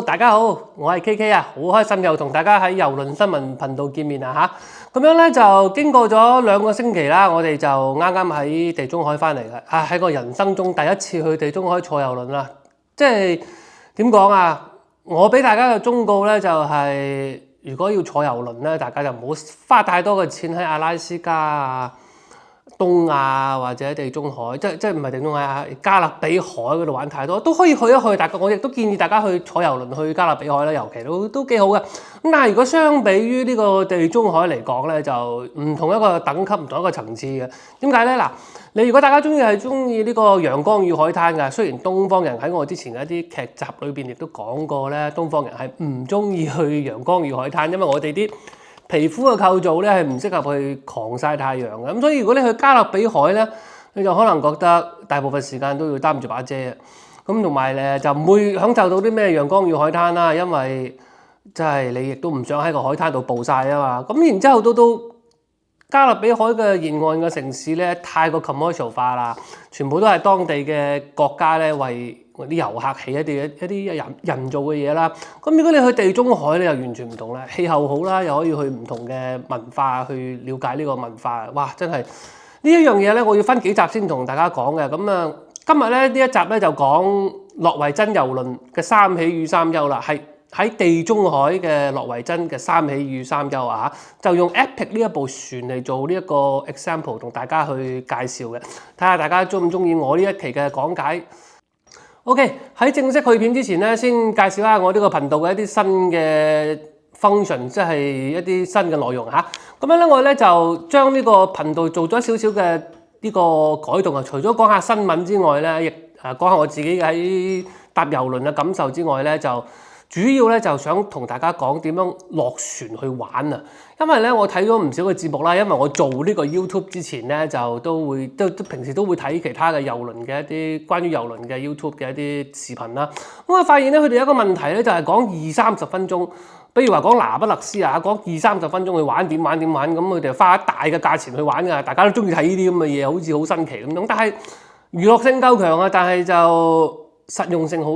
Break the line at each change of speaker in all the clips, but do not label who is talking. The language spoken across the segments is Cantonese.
大家好，我係 KK 啊，好開心又同大家喺郵輪新聞頻道見面啊嚇。咁樣咧就經過咗2個星期啦，我哋就啱啱喺地中海翻嚟嘅，喺個人生中第一次去地中海坐郵輪啦。即係點講啊？我俾大家嘅忠告咧就係，如果要坐郵輪咧，大家就唔好花太多嘅錢喺阿拉斯加啊、東亞或者地中海，即係唔係地中海啊？加勒比海嗰度玩太多，都可以去一去。我亦都建議大家去坐郵輪去加勒比海啦，尤其都幾好嘅。咁但係如果相比於呢個地中海嚟講咧，就唔同一個等級、唔同一個層次嘅。點解咧？嗱，你如果大家中意呢個陽光與海灘㗎，雖然東方人喺我之前嘅一啲劇集裏邊亦都講過咧，東方人係唔中意去陽光與海灘，因為我哋啲皮膚嘅構造咧係唔適合去狂曬太陽嘅，咁所以如果你去加勒比海咧，你就可能覺得大部分時間都要擔住把遮，咁同埋咧就唔會享受到啲咩陽光與海灘啦，因為即係你亦都唔想喺個海灘度暴曬啊嘛。咁然之後到加勒比海嘅沿岸嘅城市咧，太過 commercial 化啦，全部都係當地嘅國家咧為啲遊客起一啲人造嘅嘢啦。咁如果你去地中海咧，又完全唔同啦，氣候好啦，又可以去唔同嘅文化去了解呢個文化。哇！真係呢一樣嘢咧，我要分幾集先同大家講嘅。咁啊，今日咧呢一集咧就講諾維珍郵輪嘅三喜與三憂啦，係喺地中海嘅諾維珍嘅三喜與三憂啊，就用 Epic 呢一部船嚟做呢一個 example 同大家去介紹嘅，睇下大家中唔中意我呢一期嘅講解。OK， 喺正式去片之前咧，先介紹下我呢個頻道嘅一啲新嘅 function， 即係一啲新嘅內容嚇。咁樣咧，我咧就將呢個頻道做咗少少嘅呢個改動啊，除咗講下新聞之外咧，亦講下我自己喺搭郵輪嘅感受之外咧，就主要咧就想同大家講點樣落船去玩啊！因為咧我睇咗唔少嘅節目啦，因為我做呢個 YouTube 之前咧就都平時都會睇其他嘅郵輪嘅一啲關於郵輪嘅 YouTube 嘅一啲視頻啦。咁我發現咧佢哋有一個問題咧就係講20-30分鐘，比如話講拿不勒斯啊，講20-30分鐘去玩點玩，咁佢哋花大嘅價錢去玩㗎，大家都中意睇呢啲咁嘅嘢，好似好新奇咁樣。但係娛樂性夠強啊，但係就實用性好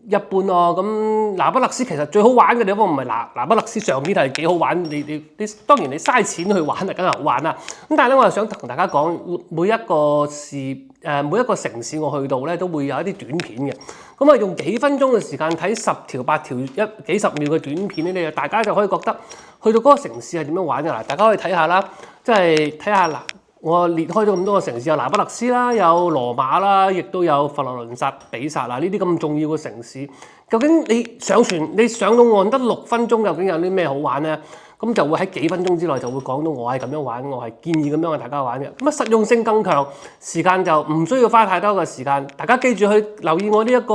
一般咯。咁拿不勒斯其實最好玩嘅地方唔係拿不勒斯上面係幾好玩，你當然你嘥錢去玩啊，梗係好玩啦。咁但係咧，我又想同大家講每一個城市我去到咧，都會有一啲短片嘅。咁啊，用幾分鐘嘅時間睇10條8條幾十秒嘅短片咧，大家就可以覺得去到嗰個城市係點樣玩嘅啦。大家可以睇下啦，即係睇下嗱。我列開咗咁多個城市，有拿不勒斯啦，有羅馬啦，亦都有佛羅倫薩、比薩啦，呢啲咁重要嘅城市，究竟你上船，你上到岸得6分鐘，究竟有啲咩好玩咧？咁就會喺幾分鐘之內就會講到我係咁樣玩，我係建議咁樣大家玩嘅。咁啊，實用性更強，時間就唔需要花太多嘅時間。大家記住去留意我呢一個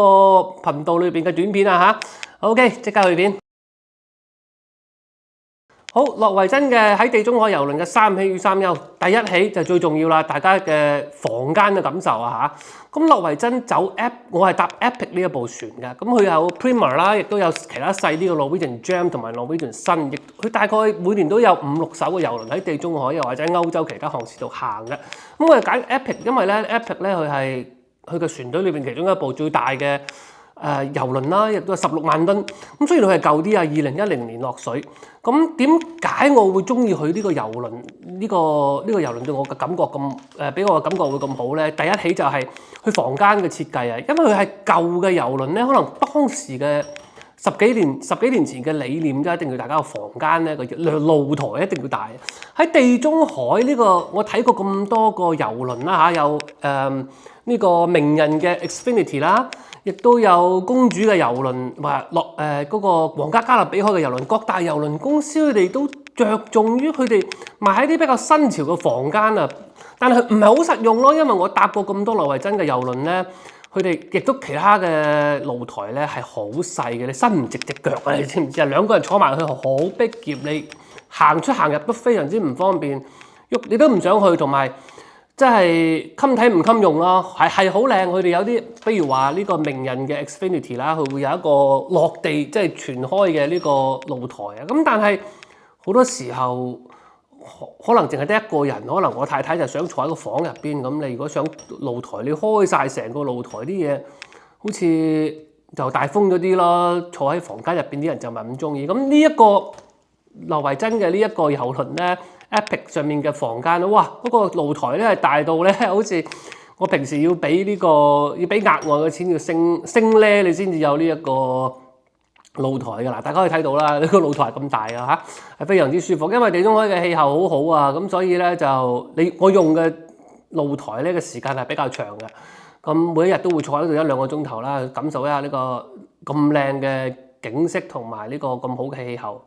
頻道裏邊嘅短片啊嚇。OK， 即刻去片。好，諾維珍嘅喺地中海郵輪嘅三喜與三憂，第一喜就最重要啦，大家嘅房間嘅感受啊嚇。咁諾維珍我係搭 Epic 呢一部船嘅，咁佢有 Prima 啦，亦都有其他細啲嘅 Norwegian Gem 同埋 Norwegian Sun，亦佢大概每年都有5-6艘嘅郵輪喺地中海又或者歐洲其他航線度行嘅。咁我哋揀 Epic， 因為咧 Epic 咧佢係佢嘅船隊裏邊其中一部最大嘅郵輪啦，亦都係16萬噸。咁雖然佢係舊啲啊，2010年落水。咁點解我會中意佢呢個郵輪？呢個郵輪對我嘅感覺咁俾我嘅感覺會咁好咧？第一起就係佢房間嘅設計啊，因為佢係舊嘅郵輪咧，可能當時嘅十幾年前嘅理念就一定要大家個房間咧個露台一定要大。喺地中海呢個我睇過咁多個郵輪啦嚇，有呢個名人嘅 Xfinity 啦。亦都有公主嘅郵輪，話嗰個皇家加勒比海嘅郵輪，各大郵輪公司佢哋都着重於佢哋賣喺啲比較新潮嘅房間啊，但係唔係好實用咯，因為我搭過咁多諾維珍嘅郵輪咧，佢哋亦都其他嘅露台咧係好細嘅，你伸唔直隻腳啊，你知唔知啊？兩個人坐埋去好逼夾，你行出行入都非常之唔方便，喐你都唔想去，同埋。即係襟睇唔襟用咯，係好靚。佢哋有啲，比如話呢個名人嘅 Xfinity 啦，佢會有一個落地即係全開嘅呢個露台啊。咁但係好多時候可能淨係得一個人，可能我太太就想坐喺個房入邊。咁你如果想露台，你開晒成個露台啲嘢，好似就大風咗啲咯，坐喺房間入邊啲人就唔係咁中意。咁呢一個諾維珍嘅呢一個遊輪咧 ，Epic 上面嘅房間，哇！嗰個露台咧係大到咧，好似我平時要俾要俾額外嘅錢要升咧，你先至有呢一個露台㗎啦。大家可以睇到啦，呢個露台咁大啊嚇，係非常之舒服。因為地中海嘅氣候好好啊，咁所以咧就我用嘅露台咧嘅時間係比較長嘅。咁每一日都會坐喺度1-2個鐘頭啦，感受一下呢個咁靚嘅景色同埋呢個咁好嘅氣候。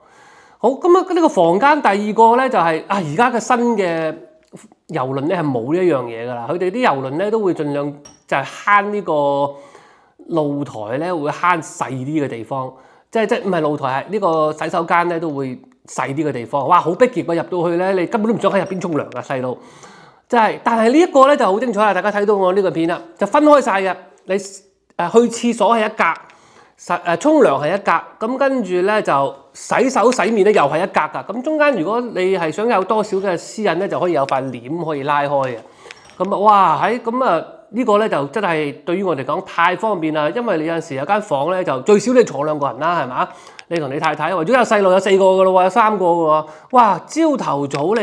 好，咁啊呢個房間第二個咧就係而家嘅新嘅遊輪咧係冇呢一樣嘢㗎啦。佢哋啲遊輪咧都會盡量就係慳呢個露台咧，會慳細啲嘅地方。即唔係露台係呢個洗手間咧都會細啲嘅地方。哇，好逼傑啊！入到去咧，你根本都唔想喺入邊沖涼㗎，細到〜但係呢一個咧就好精彩啦！大家睇到我呢個片啦，就分開晒嘅。你去廁所係一格，沖涼係一格，咁跟住咧就洗手洗面咧又係一格㗎。咁中間如果你係想有多少嘅私隱咧，就可以有塊簾可以拉開嘅。咁啊，哇！呢個咧就真係對於我哋講太方便啦，因為你有陣時有間房咧就最少你坐2個人啦，係嘛？你同你太太，或者有細路有4個㗎咯喎，有3個㗎喎。哇！朝頭早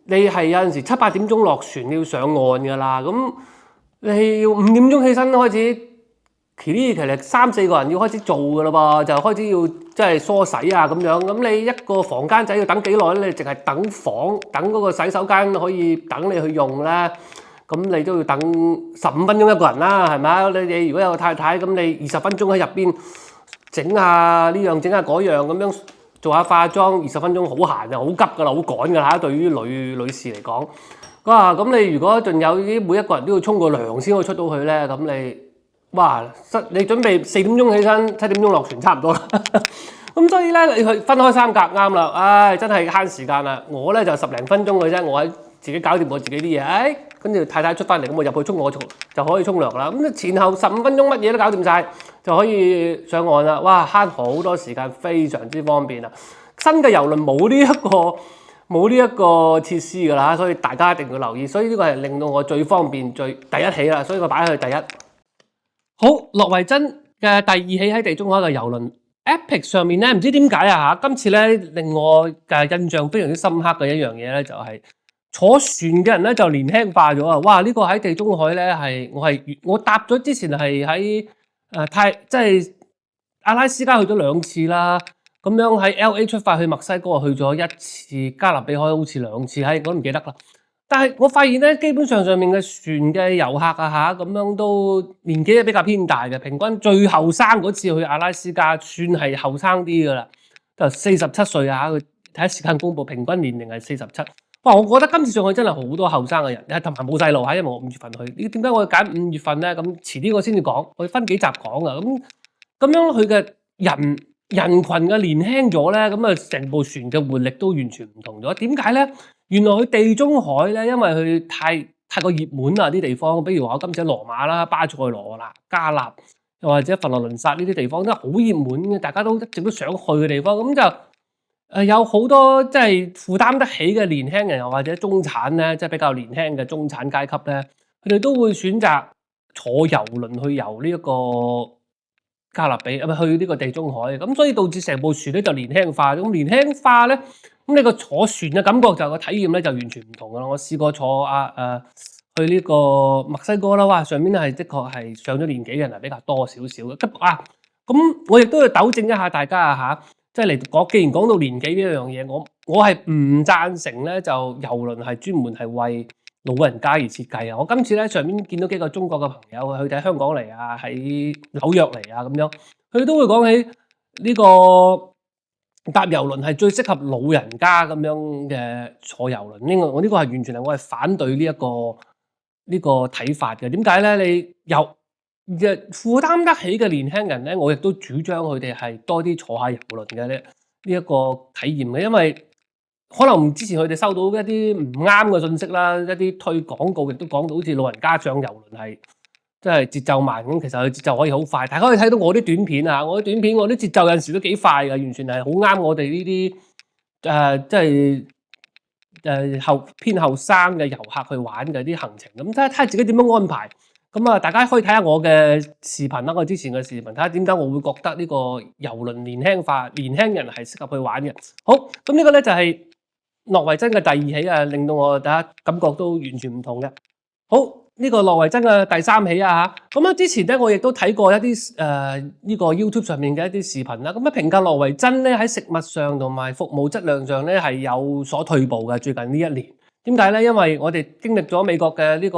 你係有陣時7-8點鐘落船，你要上岸㗎啦。咁你要5點鐘起身開始，其實3-4個人要開始做㗎啦噃，就開始要即係梳洗啊咁樣。咁你一個房間仔要等幾耐咧？你淨係等房等嗰個洗手間可以等你去用咧，咁你都要等15分鐘一個人啦，係咪？你如果有個太太，咁你20分鐘喺入邊整下呢樣整下嗰樣咁樣。做下化妝20分鐘好閒就好急㗎啦，好趕㗎啦。對於女士嚟講，咁你如果仲有啲每一個人都要沖個涼先可以出到去咧，咁你準備4點鐘起身，7點鐘落船差唔多啦。咁所以咧，你去分開3格啱啦。唉，真係慳時間啦。我咧就10零分鐘嘅啫，我喺自己搞掂我自己啲嘢。跟住太太出翻嚟，咁我入去就可以沖涼啦。咁前後15分鐘乜嘢都搞掂晒，就可以上岸啦。哇，慳好多時間，非常之方便啊！新嘅遊輪冇呢一個設施㗎啦，所以大家一定要留意。所以呢個係令到我最方便第一起啦，所以我擺喺第一。好，諾維珍嘅第2起喺地中海嘅遊輪 Epic 上面咧，唔知點解啊嚇，今次咧令我嘅印象非常之深刻嘅一樣嘢咧，就係坐船嘅人咧就年輕化咗啊！哇，呢個喺地中海咧我搭咗之前係喺即係阿拉斯加去咗2次啦，咁樣喺 LA 出發去墨西哥去咗1次，加勒比海好似2次，我都唔記得啦。但係我發現咧，基本上面嘅船嘅遊客啊咁樣都年紀比較偏大嘅，平均最後生嗰次去阿拉斯加算係後生啲㗎啦，就47歲啊！佢睇時間公佈平均年齡係47。哇！我覺得今次上去真係好多後生嘅人，同埋冇細路嚇，因為我5月份去。點解我揀5月份咧？咁遲啲我先至講，我分幾集講啊。咁樣佢嘅人群嘅年輕咗咧，咁啊成部船嘅活力都完全唔同咗。點解咧？原來佢地中海咧，因為佢太過熱門啦啲地方，比如話我今次喺羅馬啦、巴塞羅那、加納，又或者佛羅倫薩呢啲地方都好熱門嘅，大家都一直都想去嘅地方，咁就有好多即係負擔得起嘅年輕人，又或者中產咧，即係比較年輕嘅中產階級咧，佢哋都會選擇坐遊輪去遊呢一個加勒比，去呢個地中海，咁所以導致成部船咧就年輕化。咁年輕化咧，咁你個坐船嘅感覺就個體驗咧就完全唔同噶啦。我試過坐去呢個墨西哥啦，哇！上面係的確係上咗年紀嘅人係比較多少少嘅。咁我亦都要糾正一下大家啊嚇，即係嚟講，既然講到年紀呢樣嘢，我係唔贊成咧，就遊輪係專門係為老人家而設計啊！我今次咧上面見到幾個中國嘅朋友，佢哋喺香港嚟啊，喺紐約嚟啊咁樣，佢哋都會講起呢個搭遊輪係最適合老人家咁樣嘅坐遊輪。呢個係完全係我係反對呢個睇法嘅。點解咧？你負擔得起嘅年輕人咧，我亦都主張佢哋係多啲坐下遊輪嘅呢一個體驗嘅，因為可能之前佢哋收到一啲唔啱嘅信息啦，一啲推廣告亦都講到好似老人家上遊輪係即係節奏慢咁，其實佢節奏可以好快。大家可以睇到我啲短片啊，我啲節奏有陣時都幾快嘅，完全係好啱我哋呢啲即係偏後生嘅遊客去玩嘅啲行程。咁睇下自己點樣安排。咁啊，大家可以睇下我嘅視頻啦，我之前嘅視頻睇下點解我會覺得呢個遊輪年輕化，年輕人係適合去玩嘅。好，咁呢個咧就係諾維珍嘅第二起啊，令到我大家感覺都完全唔同嘅。好，呢個諾維珍嘅第三起啊嚇，咁啊之前咧我亦都睇過一啲呢個 YouTube 上面嘅一啲視頻啦，咁啊評價諾維珍咧喺食物上同埋服務質量上咧係有所退步嘅，最近呢一年。點解咧？因為我哋經歷咗美國嘅呢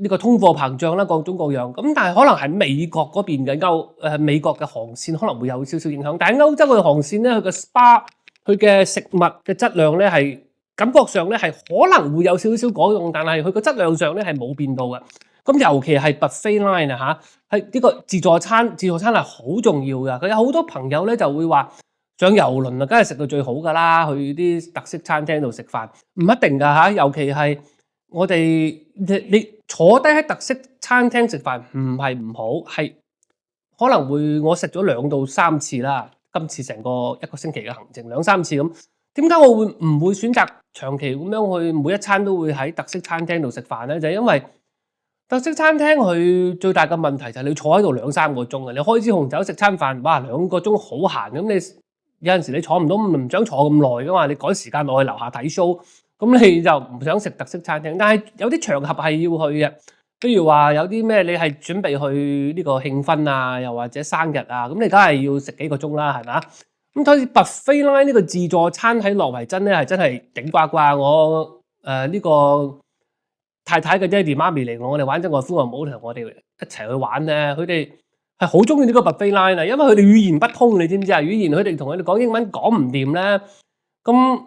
個通貨膨脹啦，各種各樣咁，但係可能係美國嗰邊嘅美國嘅航線可能會有少少影響，但係歐洲嘅航線咧，佢嘅 SPA 佢嘅食物嘅質量咧係感覺上咧係可能會有少少改動，但係佢個質量上咧係冇變到嘅。咁尤其係 buffet line 啊嚇，係呢個自助餐係好重要嘅。佢有好多朋友咧就會話上遊輪啊，梗係食到最好㗎啦，去啲特色餐廳度食飯唔一定㗎嚇，尤其係我哋你坐低喺特色餐廳食飯唔係唔好，係可能會我食咗2到3次啦。今次成個一個星期嘅行程2、3次咁，點解我會唔會選擇長期咁樣去每一餐都會喺特色餐廳度食飯咧？就係因為特色餐廳佢最大嘅問題就係你坐喺度2、3個鐘啊！你開支紅酒食餐飯，哇2個鐘好閒咁，你有陣時你坐唔到，唔想坐咁耐噶嘛？你趕時間落去樓下睇 show，咁你就唔想食特色餐廳。但係有啲場合係要去嘅，譬如話有啲咩你係準備去呢個慶婚啊，又或者生日啊，咁你梗係要食幾個鐘啦，係咪？咁所以 buffet line 呢個自助餐喺諾維珍咧係真係頂呱呱。我呢個太太嘅爹哋媽咪嚟我哋玩咗外父外母同我哋一齊去玩咧，佢哋係好中意呢個 buffet line 啊，因為佢哋語言不通，你知唔知啊？語言佢哋同佢哋講英文講唔掂咧，咁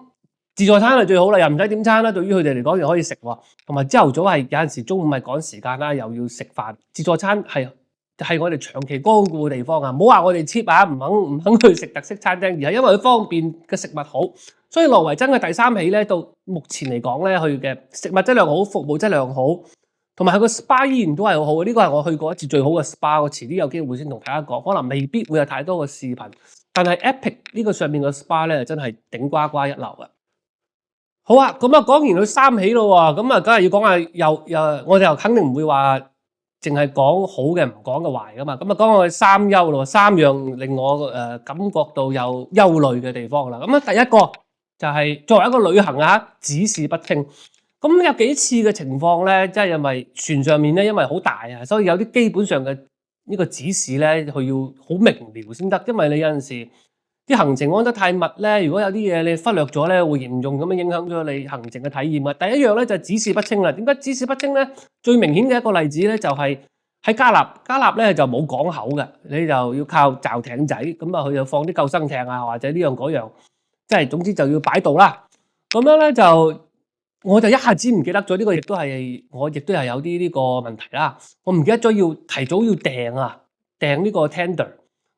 自助餐係最好啦，又唔使點餐啦。對於佢哋嚟講又可以食喎，同埋朝頭早係有陣時中午係趕時間啦，又要食飯。自助餐係我哋長期光顧嘅地方啊！唔好話我哋 cheap 啊，唔肯去食特色餐廳，而係因為佢方便嘅食物好。所以諾維珍嘅第三起咧，到目前嚟講咧，佢嘅食物質量好，服務質量好，同埋佢個 SPA 依然都係好好嘅。呢個係我去過一次最好嘅 SPA。我遲啲有機會先同大家講，可能未必會有太多嘅視頻，但係 Epic 呢個上面嘅 SPA 咧，真係頂呱呱一流啊！好啊，咁啊講完佢三起咯喎，咁啊梗係要講下我哋又肯定唔會話淨係講好嘅，唔講嘅壞噶嘛。咁啊講下佢三憂咯，3樣令我感覺到有憂慮嘅地方啦。咁啊第一個就係作為一個旅行啊，指示不清。咁有幾次嘅情況咧，即係因為船上面咧，因為好大啊，所以有啲基本上嘅呢個指示咧，佢要好明瞭先得。因為你有陣時啲行程安得太密咧，如果有啲嘢你忽略咗咧，會嚴重咁樣影響咗你行程嘅體驗啊。第一樣咧就係指示不清啦。點解指示不清咧？最明顯嘅一個例子咧就係喺加納咧就冇港口嘅，你就要靠罩艇仔，咁啊佢就放啲救生艇啊，或者呢樣嗰樣，即係總之就要擺渡啦。咁樣咧我就一下子唔記得咗，呢個亦都係我亦都係有啲呢個問題啦。我唔記得咗要提早要訂呢個 tender。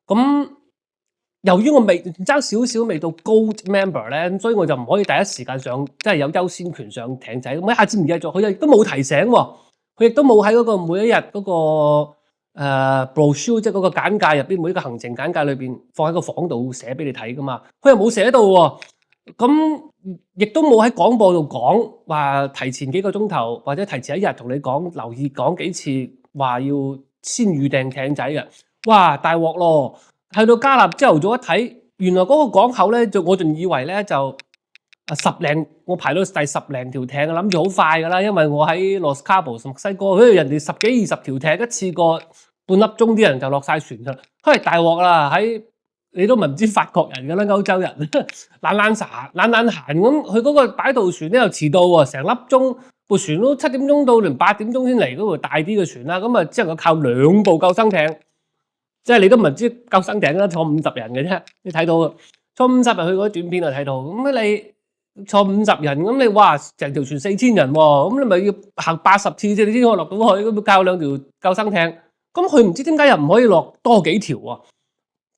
咁由於我爭少少未到 Gold Member 咧，所以我就唔可以第一時間上，即係有優先權上艇仔。咁一下子唔記得咗，佢亦都冇提醒喎，佢亦都冇喺嗰個每一日嗰個brochure，即係嗰個簡介入邊每一個行程簡介裏邊放喺個房度寫俾你睇噶嘛，佢又冇寫到喎。咁亦都冇喺廣播度講話提前幾個鐘頭或者提前一日同你講留意講幾次話要先預訂艇仔嘅。哇，大鑊咯！去到加納朝頭早一睇，原來嗰個港口咧，我仲以為咧就我排到第10零條艇，諗住好快噶啦，因為我喺 Los Cabos 墨西哥，佢哋人哋10幾20條艇一次過半粒鐘啲人就落晒船噶啦，大鑊啦！你都唔知法國人噶啦，歐洲人懶閒咁，佢嗰個擺渡船咧又遲到喎，成粒鐘，部船都7點鐘到，連8點鐘先嚟嗰部大啲嘅船啦，咁啊只能夠靠2部救生艇。即係你都唔知救生艇啦，坐50人嘅啫。你睇到坐50人去嗰啲短片就睇到。咁你坐50人，咁你哇成條船4000人喎，咁你咪要行80次啫，你先可以落到去。咁靠2條救生艇，咁佢唔知點解又唔可以落多幾條喎？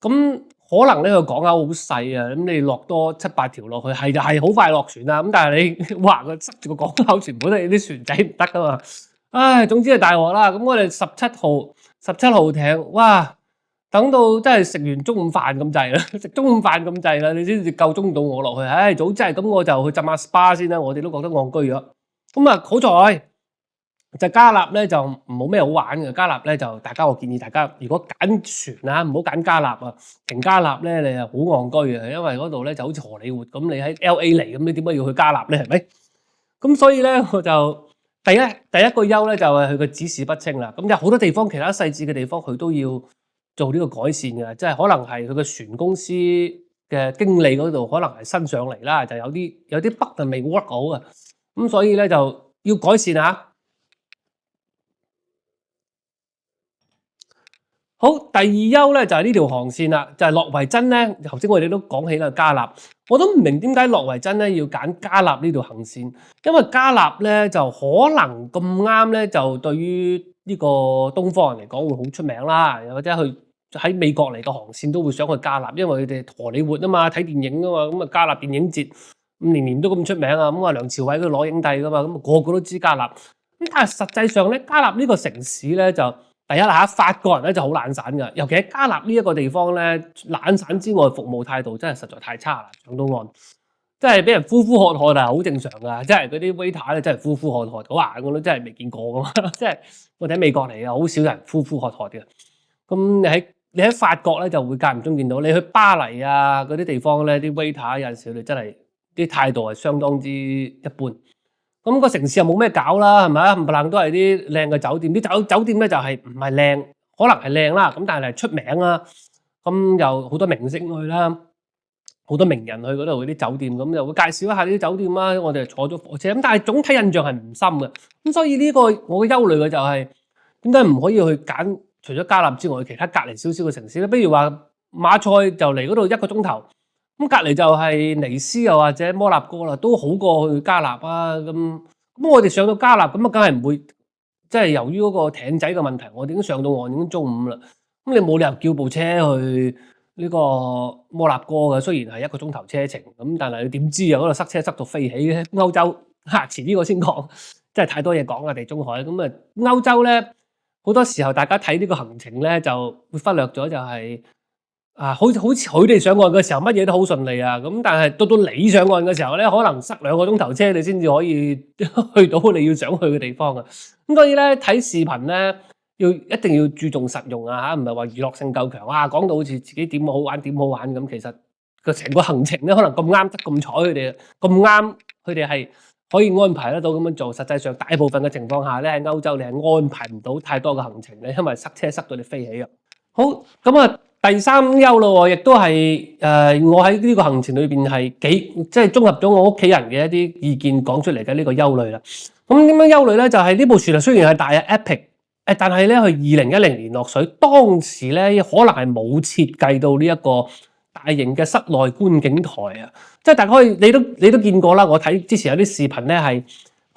咁可能呢個港口好細啊，咁你落多7、8條落去，係就係好快落船啦。咁但係你哇佢塞住個港口，全部都係啲船仔唔得噶嘛。唉，總之係大鑊啦。咁我哋17號艇，哇！等到真係食完中午飯咁滯啦，食中午飯咁滯啦，你先至夠鐘到我落去。唉，早真係咁，我就去浸下 SPA 先啦。我哋都覺得戇居咗。咁啊，好在就加納咧就冇咩好玩嘅，加納咧就我建議大家如果揀船啊，唔好揀加納啊，停加納咧你係好戇居嘅，因為嗰度咧就好似荷里活咁，你喺 LA 嚟咁，你點解要去加納咧？係咪？咁所以咧我就第一個憂咧就係佢個指示不清啦。咁有好多地方其他細緻嘅地方佢都要做呢個改善嘅，即係可能係佢個船公司嘅經理嗰度可能係新上嚟啦，就有啲 bug 係未 work 好啊。咁所以咧就要改善下。好，第二憂咧就係呢條航線啦，就係諾維珍咧。頭先我哋都講起啦，加納，我都唔明點解諾維珍咧要揀加納呢條航線，因為加納咧就可能咁啱咧，就對於呢個東方人嚟講會好出名啦，又或者去喺美國嚟嘅航線都會想去加納，因為佢哋荷里活啊嘛，睇電影啊嘛，咁啊加納電影節咁年年都咁出名啊，咁啊梁朝偉佢攞影帝噶嘛，咁個個都知加納。咁但係實際上咧，加納呢個城市咧就第一啦，法國人咧就好懶散㗎，尤其喺加納呢一個地方咧，懶散之外，服務態度真係實在太差啦。上到岸，真係俾人呼呼喝喝啊，好正常㗎。即係嗰啲 waiter 咧，真係呼呼喝喝，好眼我都真係未見過㗎嘛。即係我哋喺美國嚟啊，好少人呼呼喝喝嘅。咁你喺法國咧就會間唔中見到，你去巴黎啊嗰啲地方咧，啲 waiter 有陣時佢哋真係啲態度係相當之一般。咁個城市又冇咩搞啦，係咪啊？冚唪唥都係啲靚嘅酒店，啲酒店咧就係唔係靚，可能係靚啦，咁但係出名啦。咁又好多明星去啦，好多名人去嗰度嗰啲酒店，咁又會介紹一下呢啲酒店啦。我哋坐咗火車，咁但係總體印象係唔深嘅。咁所以呢個我嘅憂慮嘅就係點解唔可以去揀除咗加納之外，其他隔離少少嘅城市咧？比如話馬賽就嚟嗰度1個鐘頭。咁隔離就係尼斯又或者摩納哥啦，都好過去加納啊。咁我哋上到加納咁啊，梗係唔會即係由於嗰個艇仔嘅問題，我哋已經上到岸已經中午啦。咁你冇理由叫部車去呢個摩納哥嘅，雖然係1個鐘頭車程，咁但係你點知啊？嗰度塞車塞到飛起嘅歐洲嚇，遲啲我先講，真係太多嘢講啦。地中海咁啊，歐洲咧好多時候大家睇呢個行程咧就會忽略咗就係。好似佢哋上岸嘅時候，乜嘢都好順利啊！咁但係到你上岸嘅時候咧，可能塞2個鐘頭車，你先至可以去到你要想去嘅地方啊！咁所以咧睇視頻咧，一定要注重實用啊！唔係話娛樂性夠強啊，講到好似自己點好玩咁，其實個成個行程咧，可能咁啱得咁彩佢哋咁啱，佢哋係可以安排得到咁樣做。實際上大部分嘅情況下咧，喺歐洲你係安排唔到太多嘅行程咧，因為塞車塞到你飛起啊！好咁啊！第三憂咯，亦都係我喺呢個行程裏邊係即係綜合咗我屋企人嘅一啲意見講出嚟嘅呢個憂慮啦。咁點樣憂慮咧？就係呢部船啊，雖然係大嘅 Epic，但係咧佢2010年落水，當時咧可能係冇設計到呢一個大型嘅室內觀景台啊。即係大家可以你都見過啦，我睇之前有啲視頻咧係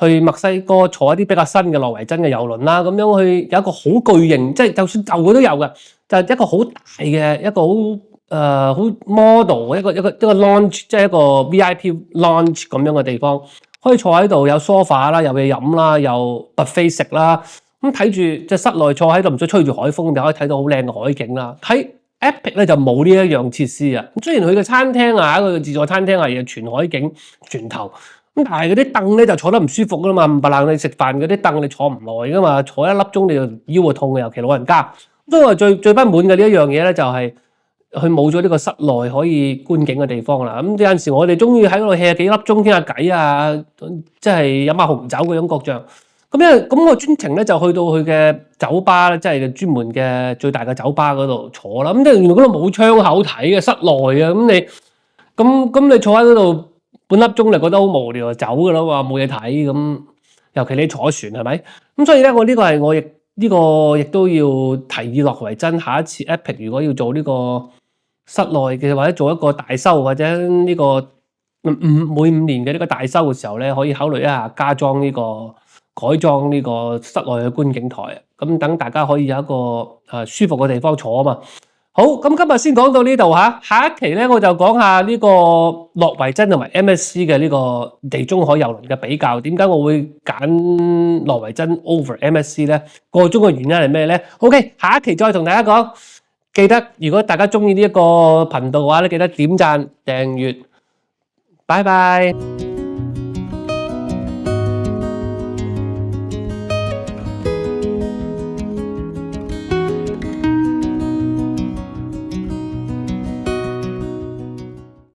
去墨西哥坐一啲比較新嘅諾維珍嘅郵輪啦，咁樣去有一個好巨型，即係就算舊嘅都有嘅。就係一個好大嘅一個好 model 一個 launch， 即係一個 VIP launch 咁樣嘅地方，可以坐喺度有 sofa 啦，有嘢飲啦，有 buffet 食啦，咁睇住即係室內坐喺度，唔使吹住海風，就可以睇到好靚嘅海景啦。睇 Epic 咧就冇呢一樣設施啊。雖然佢嘅餐廳啊，一個自助餐廳係全海景全頭，咁但係嗰啲凳咧就坐得唔舒服噶嘛，冚唪唥你食飯嗰啲凳你坐唔耐噶嘛，坐1粒鐘你就腰就痛嘅，尤其老人家。所以話最不滿嘅呢一樣嘢咧，就係佢冇咗呢個室內可以觀景嘅地方啦。咁有陣時我哋中意喺嗰度 hea 幾粒鐘傾下偈啊，即係飲下紅酒嗰種各樣。咁我專程咧就去到佢嘅酒吧咧，即係專門嘅最大嘅酒吧嗰度坐啦。咁即係原來嗰度冇窗口睇嘅室內啊。咁你坐喺嗰度半粒鐘，你覺得好無聊就走噶啦嘛，冇嘢睇咁。尤其你坐船係咪？咁所以咧，呢個亦都要提議諾維珍下一次 Epic 如果要做呢個室內嘅，或者做一個大修，或者呢個每5年嘅呢個大修嘅時候咧，可以考慮一下改裝呢個室內嘅觀景台，咁等大家可以有一個舒服嘅地方坐啊嘛。好，咁今日先講到呢度嚇，下一期咧我就講下呢個諾維珍同埋 MSC 嘅呢個地中海郵輪嘅比較。點解我會揀諾維珍 over MSC 咧？個中嘅原因係咩咧？OK，下一期再同大家講。記得如果大家中意呢一個頻道嘅話咧，記得點讚訂閱。拜拜。